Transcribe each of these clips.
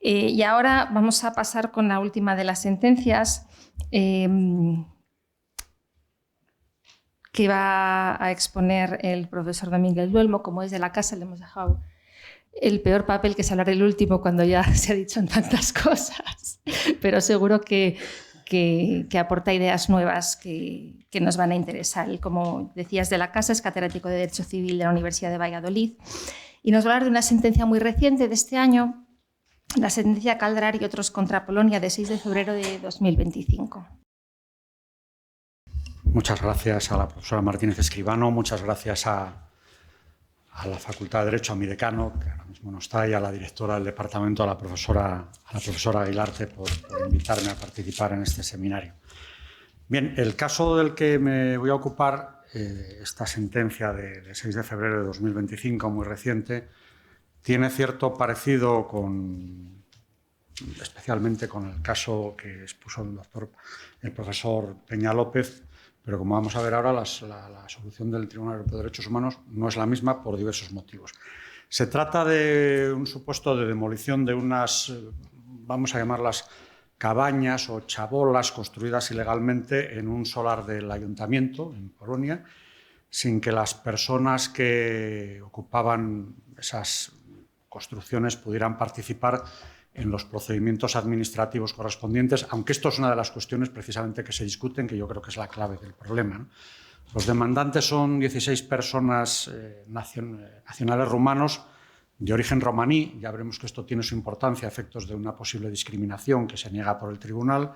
Y ahora vamos a pasar con la última de las sentencias que va a exponer el profesor Domínguez Duelmo. Como es de la casa, le hemos dejado el peor papel, que es hablar el último cuando ya se ha dicho en tantas cosas, pero seguro que aporta ideas nuevas que nos van a interesar. Y como decías, de la casa, es catedrático de Derecho Civil de la Universidad de Valladolid y nos va a hablar de una sentencia muy reciente de este año, la sentencia Calderar y otros contra Polonia de 6 de febrero de 2025. Muchas gracias a la profesora Martínez Escribano, muchas gracias a la Facultad de Derecho, a mi decano, que ahora mismo no está, y a la directora del departamento, a la profesora Aguilarte, por invitarme a participar en este seminario. Bien, el caso del que me voy a ocupar, esta sentencia de 6 de febrero de 2025, muy reciente, tiene cierto parecido especialmente con el caso que expuso el profesor Peña López, pero como vamos a ver ahora, la solución del Tribunal Europeo de Derechos Humanos no es la misma por diversos motivos. Se trata de un supuesto de demolición de unas, vamos a llamarlas cabañas o chabolas construidas ilegalmente en un solar del ayuntamiento en Polonia, sin que las personas que ocupaban esas construcciones pudieran participar en los procedimientos administrativos correspondientes, aunque esto es una de las cuestiones precisamente que se discuten, que yo creo que es la clave del problema, ¿no? Los demandantes son 16 personas nacionales rumanos de origen romaní. Ya veremos que esto tiene su importancia a efectos de una posible discriminación que se niega por el tribunal,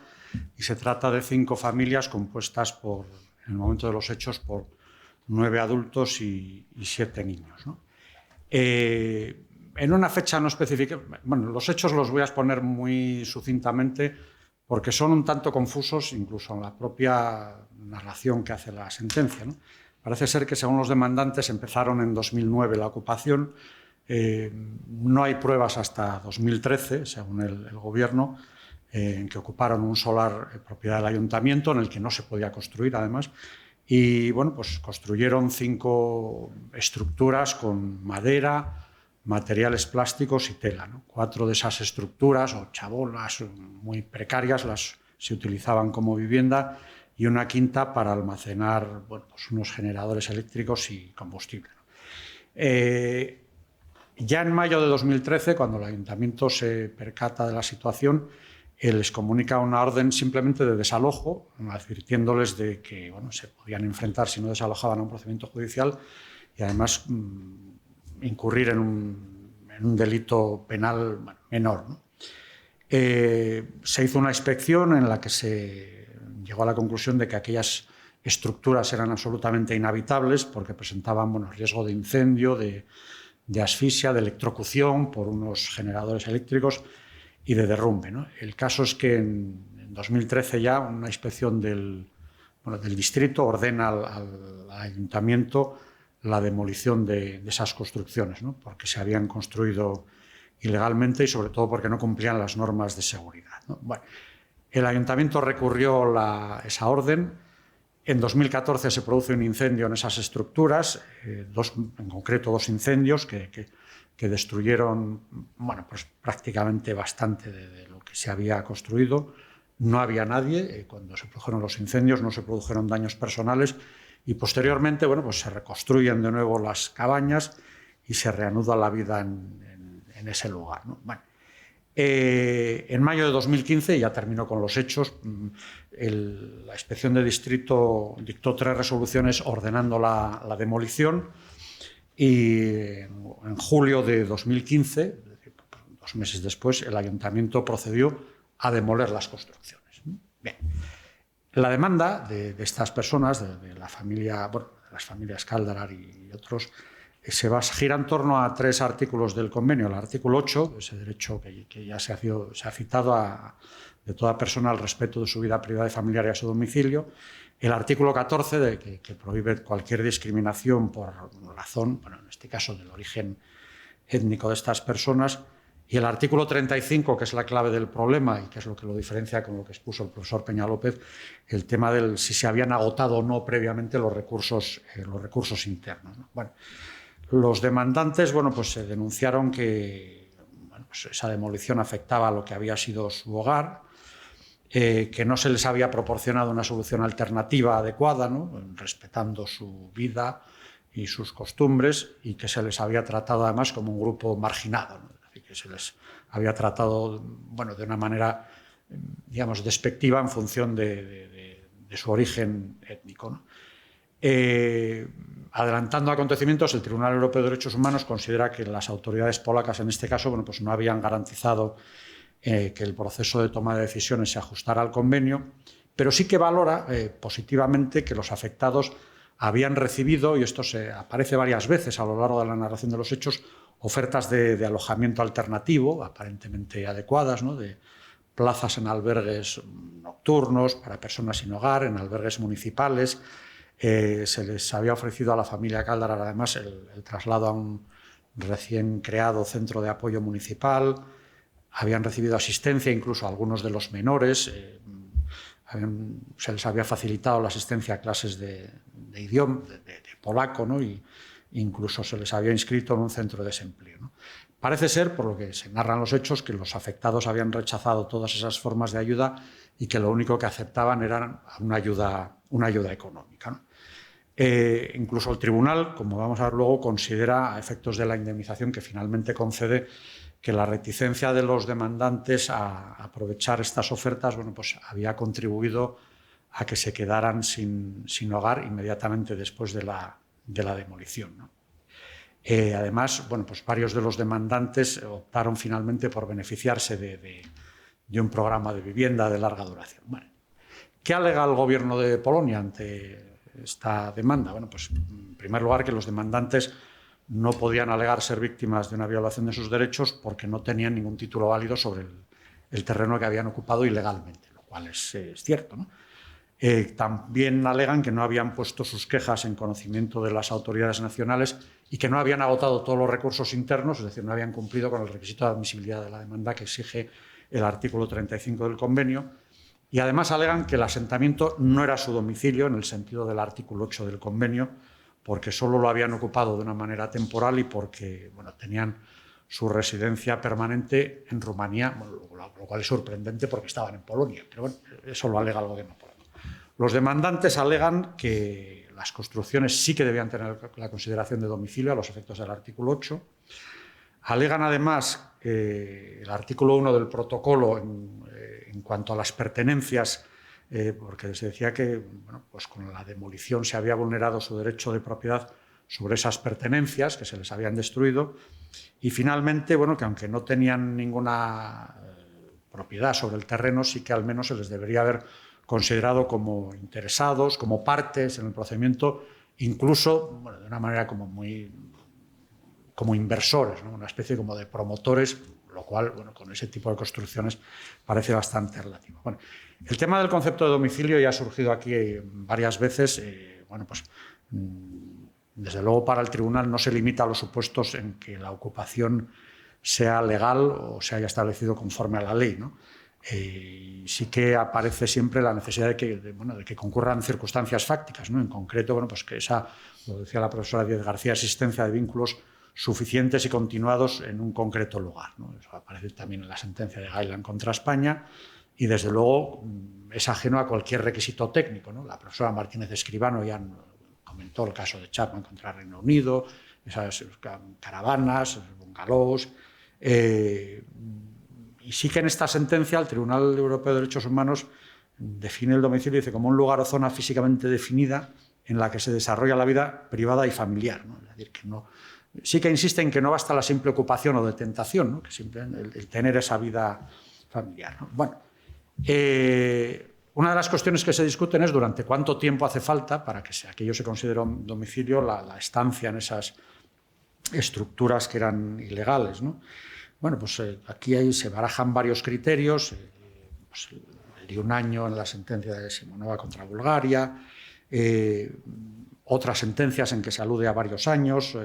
y se trata de 5 familias compuestas en el momento de los hechos, por 9 adultos y 7 niños, ¿no? En una fecha no específica, bueno, los hechos los voy a exponer muy sucintamente porque son un tanto confusos, incluso en la propia narración que hace la sentencia, ¿no? Parece ser que, según los demandantes, empezaron en 2009 la ocupación. No hay pruebas hasta 2013, según el gobierno, en que ocuparon un solar propiedad del ayuntamiento en el que no se podía construir, además. Y bueno, pues construyeron 5 estructuras con madera, materiales plásticos y tela, ¿no? 4 de esas estructuras, o chabolas muy precarias, se utilizaban como vivienda, y una quinta para almacenar, bueno, pues unos generadores eléctricos y combustible, ¿no? Ya en mayo de 2013, cuando el ayuntamiento se percata de la situación, les comunica una orden simplemente de desalojo, advirtiéndoles de que, bueno, se podían enfrentar, si no desalojaban, a un procedimiento judicial y además incurrir en un delito penal menor, ¿no? Se hizo una inspección en la que se llegó a la conclusión de que aquellas estructuras eran absolutamente inhabitables porque presentaban, bueno, riesgo de incendio, de asfixia, de electrocución por unos generadores eléctricos y de derrumbe, ¿no? El caso es que en 2013 ya una inspección del distrito ordena al ayuntamiento la demolición de esas construcciones, ¿no? Porque se habían construido ilegalmente y sobre todo porque no cumplían las normas de seguridad, ¿no? Bueno, el ayuntamiento recurrió esa orden. En 2014 se produce un incendio en esas estructuras, en concreto 2 incendios que destruyeron, bueno, pues prácticamente bastante de lo que se había construido. No había nadie cuando se produjeron los incendios, no se produjeron daños personales, y posteriormente, bueno, pues se reconstruyen de nuevo las cabañas y se reanuda la vida en ese lugar, ¿no? Bueno, en mayo de 2015, ya terminó con los hechos, la inspección de distrito dictó 3 resoluciones ordenando la demolición, y en julio de 2015, 2 meses después, el ayuntamiento procedió a demoler las construcciones. Bien. La demanda de estas personas, de la familia, bueno, de las familias Calderar y otros, gira en torno a 3 artículos del convenio. El artículo 8, ese derecho que ya se ha citado de toda persona al respeto de su vida privada y familiar y a su domicilio. El artículo 14, que prohíbe cualquier discriminación por razón, bueno, en este caso del origen étnico de estas personas. Y el artículo 35, que es la clave del problema y que es lo que lo diferencia con lo que expuso el profesor Peña López, el tema de si se habían agotado o no previamente los recursos internos, ¿no? Bueno, los demandantes, bueno, pues se denunciaron que pues esa demolición afectaba a lo que había sido su hogar, que no se les había proporcionado una solución alternativa adecuada, ¿no? Respetando su vida y sus costumbres, y que se les había tratado además como un grupo marginado, ¿no? Es decir, que se les había tratado, bueno, de una manera, digamos, despectiva en función de su origen étnico, ¿no? Adelantando acontecimientos, el Tribunal Europeo de Derechos Humanos considera que las autoridades polacas, en este caso, bueno, pues no habían garantizado que el proceso de toma de decisiones se ajustara al convenio, pero sí que valora positivamente que los afectados habían recibido, y esto aparece varias veces a lo largo de la narración de los hechos, ofertas de alojamiento alternativo, aparentemente adecuadas, ¿no? De plazas en albergues nocturnos para personas sin hogar, en albergues municipales. Se les había ofrecido a la familia Caldarar además el traslado a un recién creado centro de apoyo municipal. Habían recibido asistencia incluso a algunos de los menores. Se les había facilitado la asistencia a clases de idioma, de polaco, ¿no? Y incluso se les había inscrito en un centro de desempleo, ¿no? Parece ser, por lo que se narran los hechos, que los afectados habían rechazado todas esas formas de ayuda y que lo único que aceptaban era una ayuda económica, ¿no? Incluso el tribunal, como vamos a ver luego, considera, a efectos de la indemnización que finalmente concede, que la reticencia de los demandantes a aprovechar estas ofertas, bueno, pues había contribuido a que se quedaran sin hogar inmediatamente después de la demolición, ¿no? Además, bueno, pues varios de los demandantes optaron finalmente por beneficiarse de un programa de vivienda de larga duración. Bueno, ¿qué alega el gobierno de Polonia ante esta demanda? Bueno, pues en primer lugar que los demandantes no podían alegar ser víctimas de una violación de sus derechos porque no tenían ningún título válido sobre el terreno que habían ocupado ilegalmente, lo cual es cierto, ¿no? También alegan que no habían puesto sus quejas en conocimiento de las autoridades nacionales y que no habían agotado todos los recursos internos, es decir, no habían cumplido con el requisito de admisibilidad de la demanda que exige el artículo 35 del convenio. Y además alegan que el asentamiento no era su domicilio en el sentido del artículo 8 del convenio, porque solo lo habían ocupado de una manera temporal y porque, bueno, tenían su residencia permanente en Rumanía, bueno, lo cual es sorprendente porque estaban en Polonia, pero bueno, eso lo alega el gobierno polaco. Los demandantes alegan que las construcciones sí que debían tener la consideración de domicilio a los efectos del artículo 8. Alegan además el artículo 1 del protocolo en cuanto a las pertenencias, porque se decía que, bueno, pues con la demolición se había vulnerado su derecho de propiedad sobre esas pertenencias que se les habían destruido. Y finalmente, bueno, que aunque no tenían ninguna propiedad sobre el terreno, sí que al menos se les debería haber considerado como interesados, como partes en el procedimiento, incluso, bueno, de una manera como inversores, ¿no? Una especie como de promotores, lo cual, bueno, con ese tipo de construcciones parece bastante relativo. Bueno, el tema del concepto de domicilio ya ha surgido aquí varias veces. Bueno, pues desde luego para el tribunal no se limita a los supuestos en que la ocupación sea legal o se haya establecido conforme a la ley, ¿no? Sí que aparece siempre la necesidad de que concurran circunstancias fácticas, ¿no? En concreto, bueno, pues que lo decía la profesora Díez García, existencia de vínculos suficientes y continuados en un concreto lugar, ¿no? Eso aparece también en la sentencia de Gailand contra España y, desde luego, es ajeno a cualquier requisito técnico, ¿no? La profesora Martínez Escribano ya comentó el caso de Chapman contra Reino Unido, esas caravanas, bungalows. Y sí que en esta sentencia el Tribunal Europeo de Derechos Humanos define el domicilio, dice, como un lugar o zona físicamente definida en la que se desarrolla la vida privada y familiar, ¿no? Es decir, que no, sí que insiste en que no basta la simple ocupación o detentación, ¿no? Que siempre el tener esa vida familiar, ¿no? Bueno, una de las cuestiones que se discuten es durante cuánto tiempo hace falta para que aquello se considere un domicilio, la estancia en esas estructuras que eran ilegales, ¿no? Bueno, pues aquí se barajan varios criterios, pues el de un año en la sentencia de Simonova contra Bulgaria, otras sentencias en que se alude a varios años,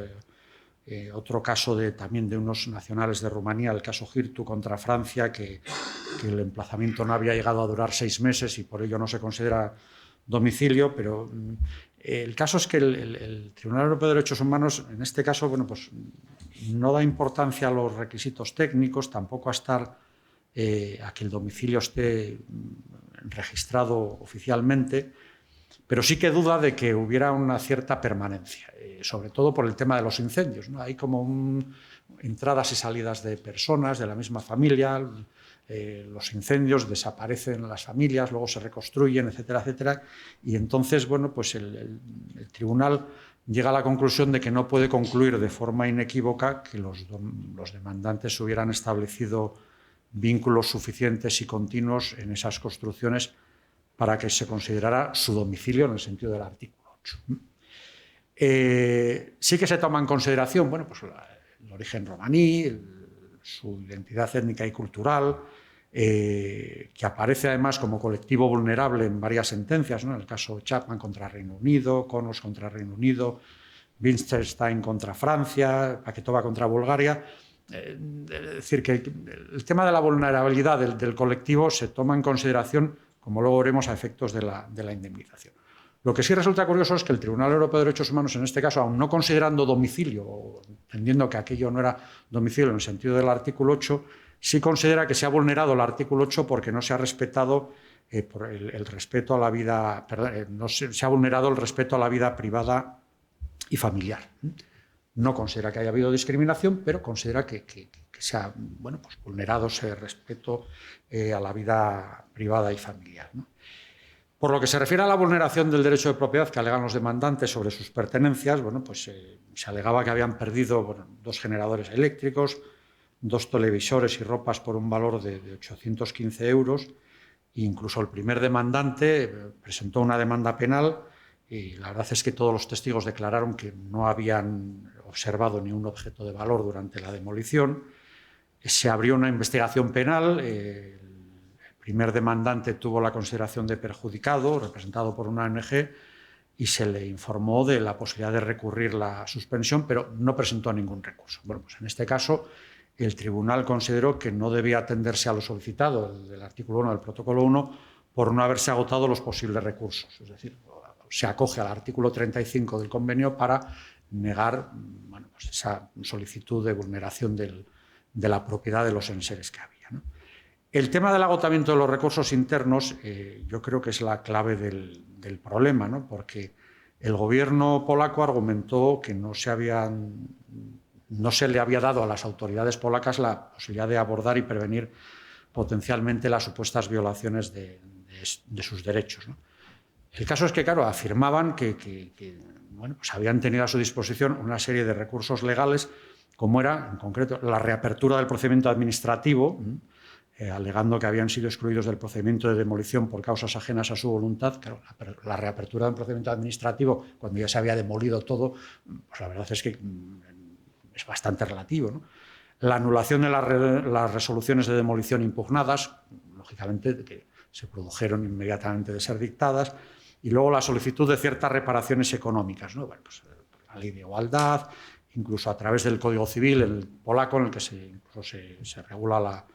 otro caso también de unos nacionales de Rumanía, el caso Hirtu contra Francia, que el emplazamiento no había llegado a durar 6 meses y por ello no se considera domicilio, pero el caso es que el Tribunal Europeo de Derechos Humanos, en este caso, bueno, pues no da importancia a los requisitos técnicos, tampoco a que el domicilio esté registrado oficialmente, pero sí que duda de que hubiera una cierta permanencia, sobre todo por el tema de los incendios, ¿no? Hay como entradas y salidas de personas de la misma familia, los incendios desaparecen en las familias, luego se reconstruyen, etcétera, etcétera, y entonces, bueno, pues el tribunal llega a la conclusión de que no puede concluir de forma inequívoca que los demandantes hubieran establecido vínculos suficientes y continuos en esas construcciones para que se considerara su domicilio en el sentido del artículo 8. Sí que se toma en consideración, bueno, pues el origen romaní, su identidad étnica y cultural, que aparece además como colectivo vulnerable en varias sentencias, ¿no? En el caso Chapman contra Reino Unido, Connors contra Reino Unido, Wittgenstein contra Francia, Paquetova contra Bulgaria. Es decir, que el tema de la vulnerabilidad del colectivo se toma en consideración, como luego veremos, a efectos de la indemnización. Lo que sí resulta curioso es que el Tribunal Europeo de Derechos Humanos, en este caso, aun no considerando domicilio, o entendiendo que aquello no era domicilio en el sentido del artículo 8, sí considera que se ha vulnerado el artículo 8 porque no se ha respetado el respeto a la vida, perdón, se ha vulnerado el respeto a la vida privada y familiar. No considera que haya habido discriminación, pero considera que se ha, bueno, pues vulnerado ese respeto a la vida privada y familiar, ¿no? Por lo que se refiere a la vulneración del derecho de propiedad que alegan los demandantes sobre sus pertenencias, bueno, pues se alegaba que habían perdido, bueno, 2 generadores eléctricos, 2 televisores y ropas por un valor de 815 euros. E incluso el primer demandante presentó una demanda penal y la verdad es que todos los testigos declararon que no habían observado ni un objeto de valor durante la demolición. Se abrió una investigación penal. El primer demandante tuvo la consideración de perjudicado, representado por una ONG, y se le informó de la posibilidad de recurrir la suspensión, pero no presentó ningún recurso. Bueno, pues en este caso, el tribunal consideró que no debía atenderse a lo solicitado del artículo 1 del protocolo 1 por no haberse agotado los posibles recursos. Es decir, se acoge al artículo 35 del convenio para negar, bueno, pues esa solicitud de vulneración de la propiedad de los enseres que había, ¿no? El tema del agotamiento de los recursos internos yo creo que es la clave del problema, ¿no? Porque el gobierno polaco argumentó que no se le había dado a las autoridades polacas la posibilidad de abordar y prevenir potencialmente las supuestas violaciones de sus derechos, ¿no? El caso es que, claro, afirmaban que bueno, pues habían tenido a su disposición una serie de recursos legales, como era, en concreto, la reapertura del procedimiento administrativo, alegando que habían sido excluidos del procedimiento de demolición por causas ajenas a su voluntad. Claro, la reapertura del procedimiento administrativo, cuando ya se había demolido todo, pues la verdad es que es bastante relativo, ¿no? La anulación de las resoluciones de demolición impugnadas, lógicamente, que se produjeron inmediatamente de ser dictadas, y luego la solicitud de ciertas reparaciones económicas, ¿no? Bueno, pues la ley de igualdad, incluso a través del Código Civil, el polaco, en el que se regula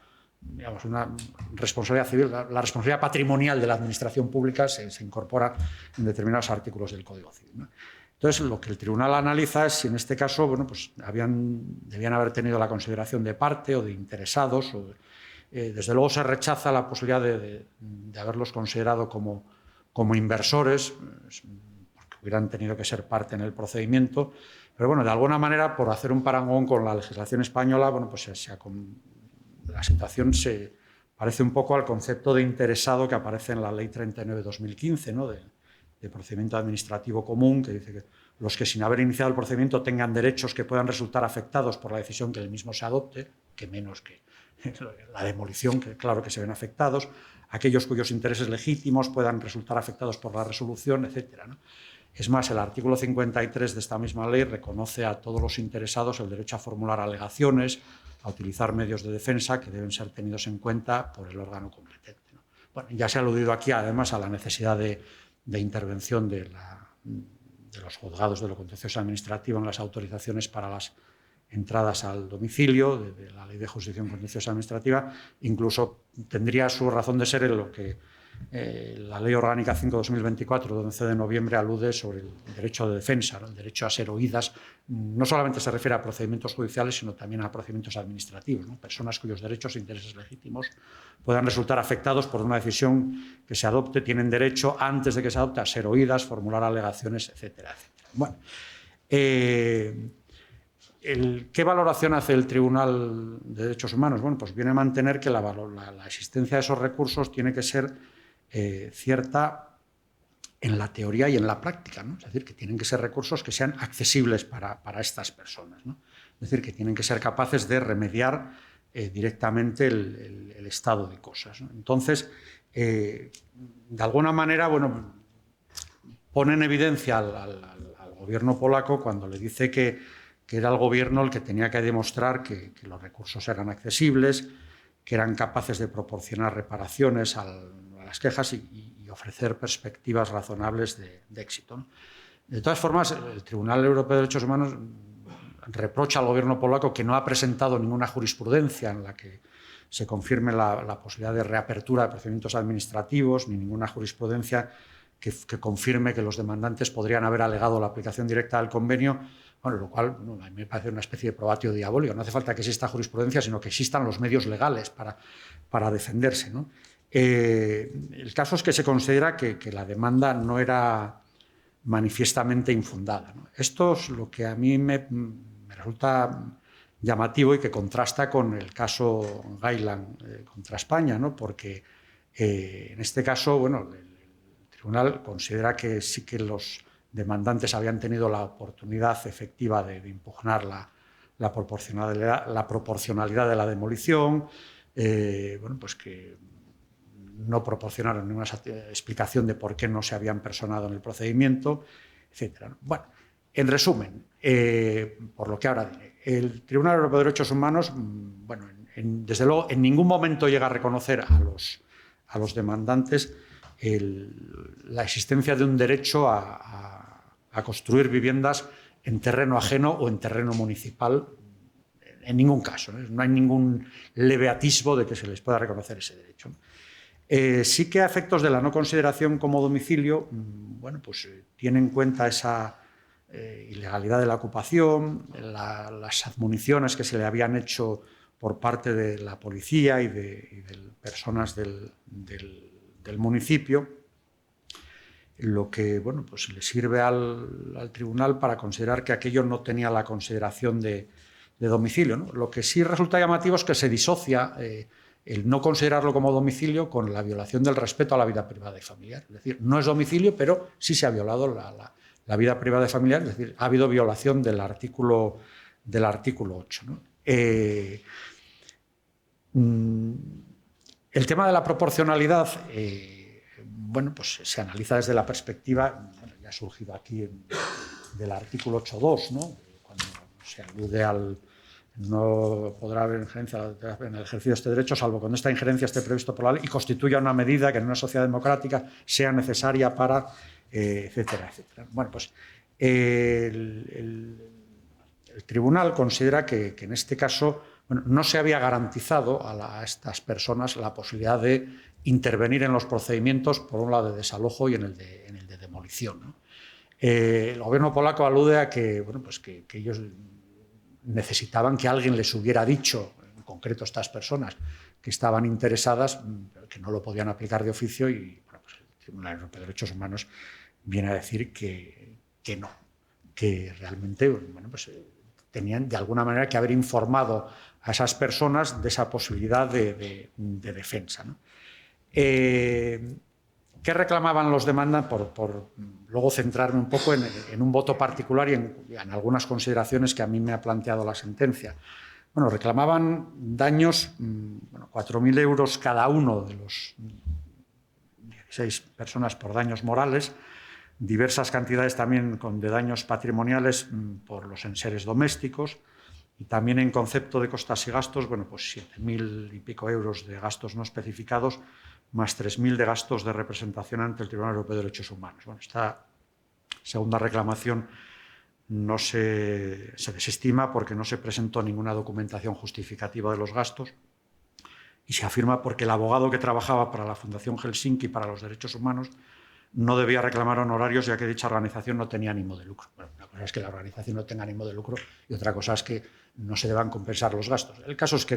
una responsabilidad civil, la responsabilidad patrimonial de la administración pública se incorpora en determinados artículos del Código Civil, ¿no? Entonces, lo que el tribunal analiza es si en este caso, bueno, pues debían haber tenido la consideración de parte o de interesados. Desde luego se rechaza la posibilidad de haberlos considerado como inversores, porque hubieran tenido que ser parte en el procedimiento. Pero bueno, de alguna manera, por hacer un parangón con la legislación española, bueno, pues la situación se parece un poco al concepto de interesado que aparece en la Ley 39/2015, ¿no? de procedimiento administrativo común, que dice que los que sin haber iniciado el procedimiento tengan derechos que puedan resultar afectados por la decisión que el mismo se adopte, que menos que la demolición, que claro que se ven afectados, aquellos cuyos intereses legítimos puedan resultar afectados por la resolución, etcétera, ¿no? Es más, el artículo 53 de esta misma ley reconoce a todos los interesados el derecho a formular alegaciones, a utilizar medios de defensa que deben ser tenidos en cuenta por el órgano competente, ¿no? Bueno, ya se ha aludido aquí además a la necesidad de intervención de los juzgados de lo contencioso administrativo en las autorizaciones para las entradas al domicilio, de la Ley de Jurisdicción Contenciosa Administrativa. Incluso tendría su razón de ser en lo que La Ley Orgánica 5/2024, de 11 de noviembre, alude sobre el derecho de defensa, ¿no? El derecho a ser oídas. No solamente se refiere a procedimientos judiciales, sino también a procedimientos administrativos, ¿no? Personas cuyos derechos e intereses legítimos puedan resultar afectados por una decisión que se adopte tienen derecho, antes de que se adopte, a ser oídas, formular alegaciones, etcétera, etcétera. Bueno, ¿qué valoración hace el Tribunal de Derechos Humanos? Bueno, pues viene a mantener que la existencia de esos recursos tiene que ser cierta en la teoría y en la práctica, ¿no? Es decir, que tienen que ser recursos que sean accesibles para estas personas, ¿no? Es decir, que tienen que ser capaces de remediar directamente el estado de cosas, ¿no? Entonces, de alguna manera, bueno, pone en evidencia al gobierno polaco cuando le dice que era el gobierno el que tenía que demostrar que los recursos eran accesibles, que eran capaces de proporcionar reparaciones a las quejas y ofrecer perspectivas razonables de éxito, ¿no? De todas formas, el Tribunal Europeo de Derechos Humanos reprocha al gobierno polaco que no ha presentado ninguna jurisprudencia en la que se confirme la posibilidad de reapertura de procedimientos administrativos, ni ninguna jurisprudencia que confirme que los demandantes podrían haber alegado la aplicación directa del convenio, bueno, lo cual a mí me parece una especie de probatio diabólico. No hace falta que exista jurisprudencia, sino que existan los medios legales para defenderse, ¿no? El caso es que se considera que la demanda no era manifiestamente infundada, ¿no? Esto es lo que a mí me resulta llamativo y que contrasta con el caso Gailand contra España, ¿no? Porque en este caso, bueno, el tribunal considera que sí que los demandantes habían tenido la oportunidad efectiva de impugnar la proporcionalidad de la demolición, bueno, pues que no proporcionaron ninguna explicación de por qué no se habían personado en el procedimiento, etc. Bueno, en resumen, por lo que ahora diré, el Tribunal Europeo de Derechos Humanos, bueno, desde luego, en ningún momento llega a reconocer a los demandantes la existencia de un derecho a construir viviendas en terreno ajeno o en terreno municipal, en ningún caso, ¿no? No hay ningún leve atisbo de que se les pueda reconocer ese derecho, ¿no? Sí que a efectos de la no consideración como domicilio, bueno, pues tiene en cuenta esa ilegalidad de la ocupación, las admoniciones que se le habían hecho por parte de la policía y de personas del municipio, lo que, bueno, pues le sirve al tribunal para considerar que aquello no tenía la consideración de domicilio, ¿no? Lo que sí resulta llamativo es que se disocia el no considerarlo como domicilio con la violación del respeto a la vida privada y familiar. Es decir, no es domicilio, pero sí se ha violado la vida privada y familiar, es decir, ha habido violación del artículo 8, ¿no? El tema de la proporcionalidad, bueno, pues se analiza desde la perspectiva, bueno, ya ha surgido aquí del artículo 8.2, ¿no? Cuando se alude al no podrá haber injerencia en el ejercicio de este derecho, salvo cuando esta injerencia esté previsto por la ley y constituya una medida que en una sociedad democrática sea necesaria para, etcétera, etcétera. Bueno, pues el tribunal considera que en este caso, bueno, no se había garantizado a estas personas la posibilidad de intervenir en los procedimientos, por un lado de desalojo y en el de demolición, ¿no? El gobierno polaco alude a que, bueno, pues que ellos necesitaban que alguien les hubiera dicho, en concreto estas personas, que estaban interesadas, que no lo podían aplicar de oficio, y bueno, pues el Tribunal Europeo de Derechos Humanos viene a decir que no, que realmente, bueno, pues tenían de alguna manera que haber informado a esas personas de esa posibilidad de defensa, ¿no? ¿Qué reclamaban los demandantes? Por luego centrarme un poco en un voto particular y en algunas consideraciones que a mí me ha planteado la sentencia. Bueno, reclamaban daños, bueno, 4.000 euros cada uno de los 16 personas por daños morales, diversas cantidades también de daños patrimoniales por los enseres domésticos, y también en concepto de costas y gastos, bueno, pues 7.000 y pico euros de gastos no especificados, más 3.000 de gastos de representación ante el Tribunal Europeo de Derechos Humanos. Bueno, esta segunda reclamación no se desestima porque no se presentó ninguna documentación justificativa de los gastos y se afirma porque el abogado que trabajaba para la Fundación Helsinki para los Derechos Humanos no debía reclamar honorarios ya que dicha organización no tenía ánimo de lucro. Bueno, una cosa es que la organización no tenga ánimo de lucro y otra cosa es que no se deban compensar los gastos. El caso es que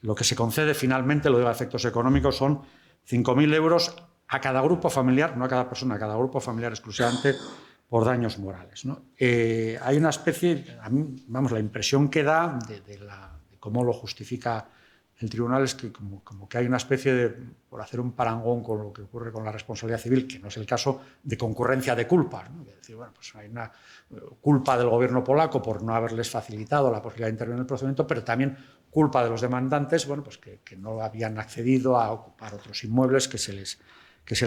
lo que se concede finalmente, lo digo a efectos económicos, son 5.000 euros a cada grupo familiar, no a cada persona, a cada grupo familiar exclusivamente por daños morales, ¿no? Hay una especie, a mí, vamos, la impresión que da de cómo lo justifica el tribunal es que como que hay una especie de, por hacer un parangón con lo que ocurre con la responsabilidad civil, que no es el caso, de concurrencia de culpas, ¿no? Es decir, bueno, pues hay una culpa del gobierno polaco por no haberles facilitado la posibilidad de intervenir en el procedimiento, pero también culpa de los demandantes, bueno, pues que no habían accedido a ocupar otros inmuebles que se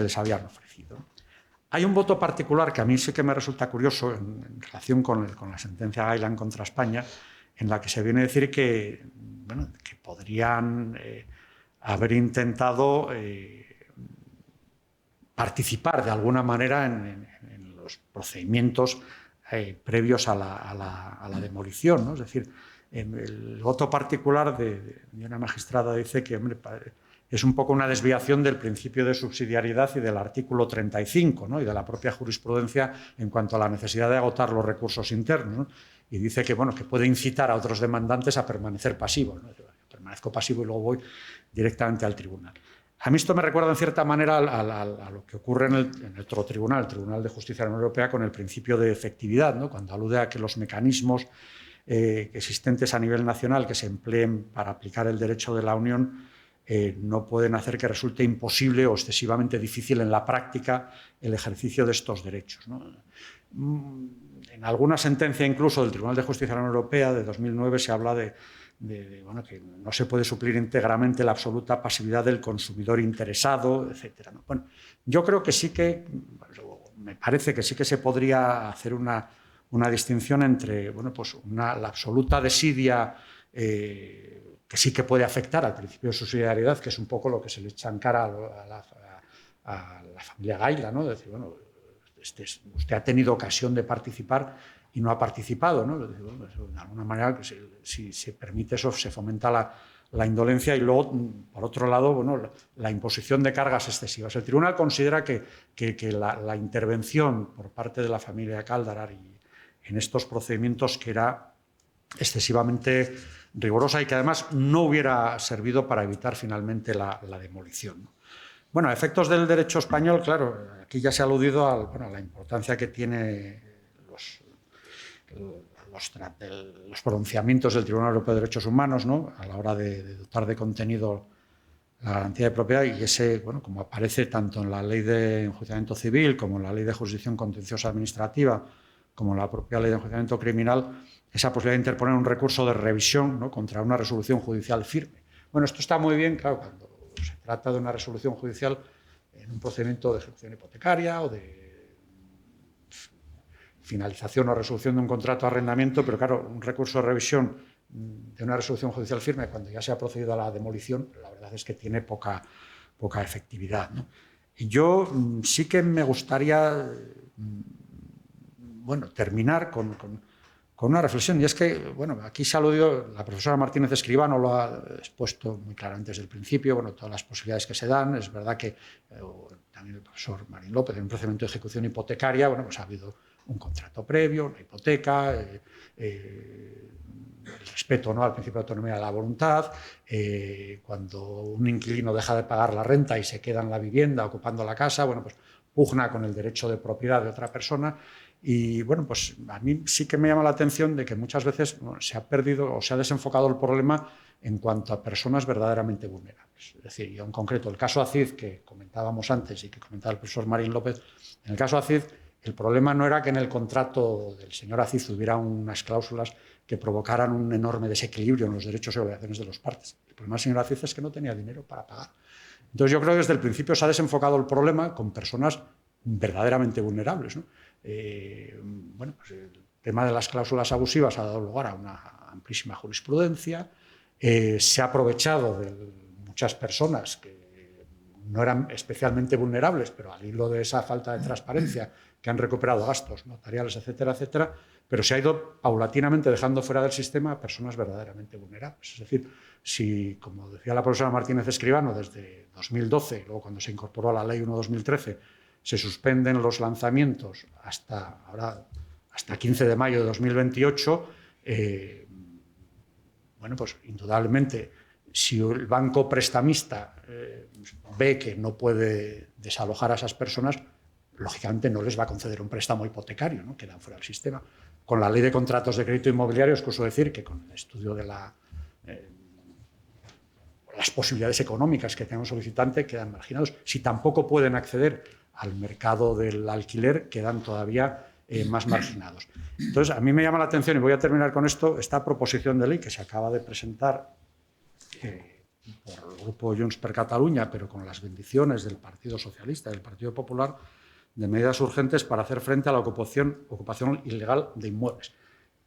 les habían ofrecido. Hay un voto particular que a mí sí que me resulta curioso en relación con la sentencia Gailan contra España, en la que se viene a decir que, bueno, que podrían haber intentado participar de alguna manera en los procedimientos previos a la demolición, ¿no? Es decir, el voto particular de una magistrada dice que, hombre, es un poco una desviación del principio de subsidiariedad y del artículo 35, ¿no? Y de la propia jurisprudencia en cuanto a la necesidad de agotar los recursos internos, ¿no? Y dice que, bueno, que puede incitar a otros demandantes a permanecer pasivos, ¿no? Permanezco pasivo y luego voy directamente al tribunal. A mí esto me recuerda en cierta manera a lo que ocurre en el otro tribunal, el Tribunal de Justicia de la Unión Europea, con el principio de efectividad, ¿no? Cuando alude a que los mecanismos existentes a nivel nacional que se empleen para aplicar el derecho de la Unión no pueden hacer que resulte imposible o excesivamente difícil en la práctica el ejercicio de estos derechos, ¿no? En alguna sentencia incluso del Tribunal de Justicia de la Unión Europea de 2009 se habla bueno, que no se puede suplir íntegramente la absoluta pasividad del consumidor interesado, etc., ¿no? Bueno, yo creo que sí que, me parece que sí que se podría hacer una distinción entre, bueno, pues la absoluta desidia que sí que puede afectar al principio de subsidiariedad, que es un poco lo que se le echa en cara a la familia Gailan, ¿no? Es decir, bueno, usted ha tenido ocasión de participar y no ha participado, ¿no? De alguna manera, si se permite eso, se fomenta la indolencia y luego, por otro lado, bueno, la imposición de cargas excesivas. El tribunal considera que la intervención por parte de la familia Caldarar en estos procedimientos que era excesivamente rigurosa y que además no hubiera servido para evitar finalmente la demolición, ¿no? Bueno, a efectos del derecho español, claro, aquí ya se ha aludido a la importancia que tiene los pronunciamientos del Tribunal Europeo de Derechos Humanos, ¿no? A la hora de dotar de contenido la garantía de propiedad, y ese, bueno, como aparece tanto en la Ley de Enjuiciamiento Civil como en la Ley de Jurisdicción Contenciosa Administrativa como en la propia Ley de Enjuiciamiento Criminal, esa posibilidad de interponer un recurso de revisión, ¿no?, contra una resolución judicial firme. Bueno, esto está muy bien, claro, cuando se trata de una resolución judicial en un procedimiento de ejecución hipotecaria o de finalización o resolución de un contrato de arrendamiento, pero claro, un recurso de revisión de una resolución judicial firme cuando ya se ha procedido a la demolición, la verdad es que tiene poca efectividad, ¿no? Y yo sí que me gustaría, bueno, terminar con una reflexión, y es que, bueno, aquí se ha aludido, la profesora Martínez Escribano lo ha expuesto muy claramente desde el principio, bueno, todas las posibilidades que se dan. Es verdad que también el profesor Marín López, en un procedimiento de ejecución hipotecaria, bueno, pues ha habido un contrato previo, una hipoteca, el respeto, ¿no?, al principio de autonomía de la voluntad, cuando un inquilino deja de pagar la renta y se queda en la vivienda ocupando la casa, bueno, pues pugna con el derecho de propiedad de otra persona. Y bueno, pues a mí sí que me llama la atención de que muchas veces, bueno, se ha perdido o se ha desenfocado el problema en cuanto a personas verdaderamente vulnerables. Es decir, yo en concreto, el caso Acid, que comentábamos antes y que comentaba el profesor Marín López, en el caso Acid, el problema no era que en el contrato del señor Acid hubiera unas cláusulas que provocaran un enorme desequilibrio en los derechos y obligaciones de los partes. El problema del señor Acid es que no tenía dinero para pagar. Entonces yo creo que desde el principio se ha desenfocado el problema con personas verdaderamente vulnerables, ¿no? Bueno, pues el tema de las cláusulas abusivas ha dado lugar a una amplísima jurisprudencia. Se ha aprovechado de muchas personas no eran especialmente vulnerables, pero al hilo de esa falta de transparencia, que han recuperado gastos notariales, etcétera, etcétera, pero se ha ido paulatinamente dejando fuera del sistema a personas verdaderamente vulnerables. Es decir, si, como decía la profesora Martínez Escribano, desde 2012, luego cuando se incorporó a la Ley 1/2013, se suspenden los lanzamientos hasta 15 de mayo de 2028, bueno, pues indudablemente, si el banco prestamista ve que no puede desalojar a esas personas, lógicamente no les va a conceder un préstamo hipotecario, ¿no? Quedan fuera del sistema. Con la ley de contratos de crédito inmobiliario, os quiero decir que con el estudio de las posibilidades económicas que tiene un solicitante quedan marginados. Si tampoco pueden acceder al mercado del alquiler, quedan todavía más marginados. Entonces, a mí me llama la atención, y voy a terminar con esto, esta proposición de ley que se acaba de presentar por el grupo Junts per Catalunya, pero con las bendiciones del Partido Socialista y del Partido Popular, de medidas urgentes para hacer frente a la ocupación ilegal de inmuebles.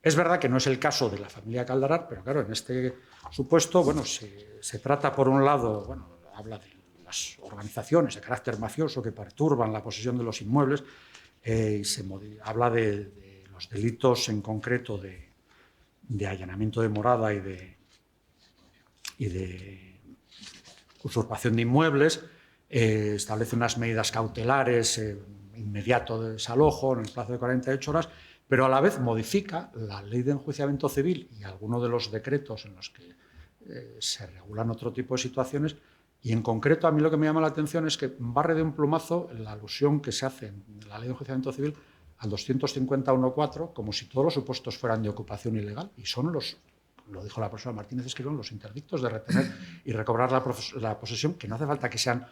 Es verdad que no es el caso de la familia Caldarar, pero claro, en este supuesto, bueno, se trata, por un lado, bueno, habla de las organizaciones de carácter mafioso que perturban la posesión de los inmuebles, y habla de los delitos en concreto de allanamiento de morada y de usurpación de inmuebles, establece unas medidas cautelares, inmediato de desalojo en el plazo de 48 horas, pero a la vez modifica la ley de enjuiciamiento civil y algunos de los decretos en los que se regulan otro tipo de situaciones. Y en concreto, a mí lo que me llama la atención es que barre de un plumazo la alusión que se hace en la ley de enjuiciamiento civil al 251.4, como si todos los supuestos fueran de ocupación ilegal, y son lo dijo la profesora Martínez Escribano, los interdictos de retener y recobrar la posesión, que no hace falta que sean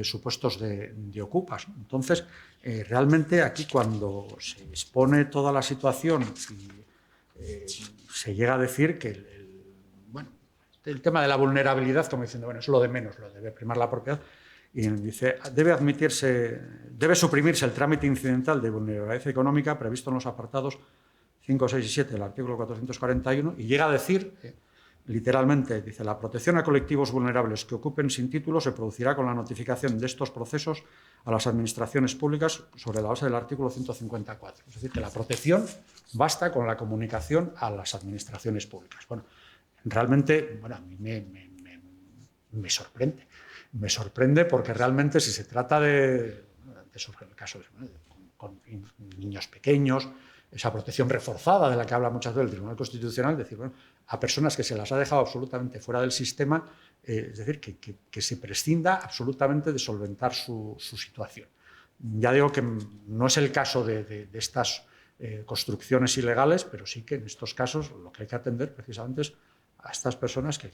supuestos de ocupas. Entonces, realmente aquí, cuando se expone toda la situación y se llega a decir que el tema de la vulnerabilidad, como diciendo, bueno, es lo de menos, lo debe primar la propiedad, y dice, debe suprimirse el trámite incidental de vulnerabilidad económica previsto en los apartados 5, 6 y 7 del artículo 441, y llega a decir, literalmente, dice, la protección a colectivos vulnerables que ocupen sin título se producirá con la notificación de estos procesos a las administraciones públicas sobre la base del artículo 154. Es decir, que la protección basta con la comunicación a las administraciones públicas. Bueno, realmente, bueno, a mí me sorprende. Me sorprende porque realmente, si se trata de surgen casos con niños pequeños, esa protección reforzada de la que habla muchas veces el Tribunal Constitucional, decir, bueno, a personas que se las ha dejado absolutamente fuera del sistema, es decir, que se prescinda absolutamente de solventar su situación. Ya digo que no es el caso de estas construcciones ilegales, pero sí que en estos casos lo que hay que atender precisamente es a estas personas que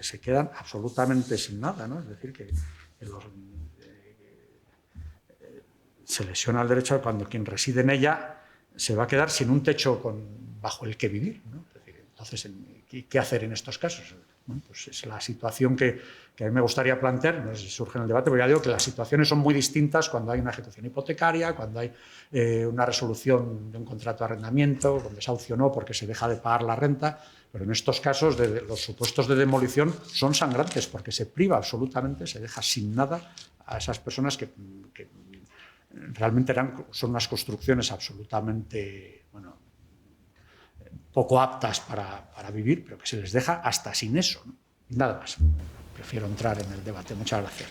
se quedan absolutamente sin nada, ¿no? Es decir, que se lesiona el derecho cuando quien reside en ella se va a quedar sin un techo bajo el que vivir, ¿no? Es decir, entonces, ¿qué hacer en estos casos? Bueno, pues es la situación que a mí me gustaría plantear, no sé si surge en el debate, pero ya digo que las situaciones son muy distintas cuando hay una ejecución hipotecaria, cuando hay una resolución de un contrato de arrendamiento, con desahucio no porque se deja de pagar la renta, pero en estos casos los supuestos de demolición son sangrantes porque se priva absolutamente, se deja sin nada a esas personas que realmente son unas construcciones absolutamente poco aptas para vivir, pero que se les deja hasta sin eso, ¿no? Nada más. Prefiero entrar en el debate. Muchas gracias.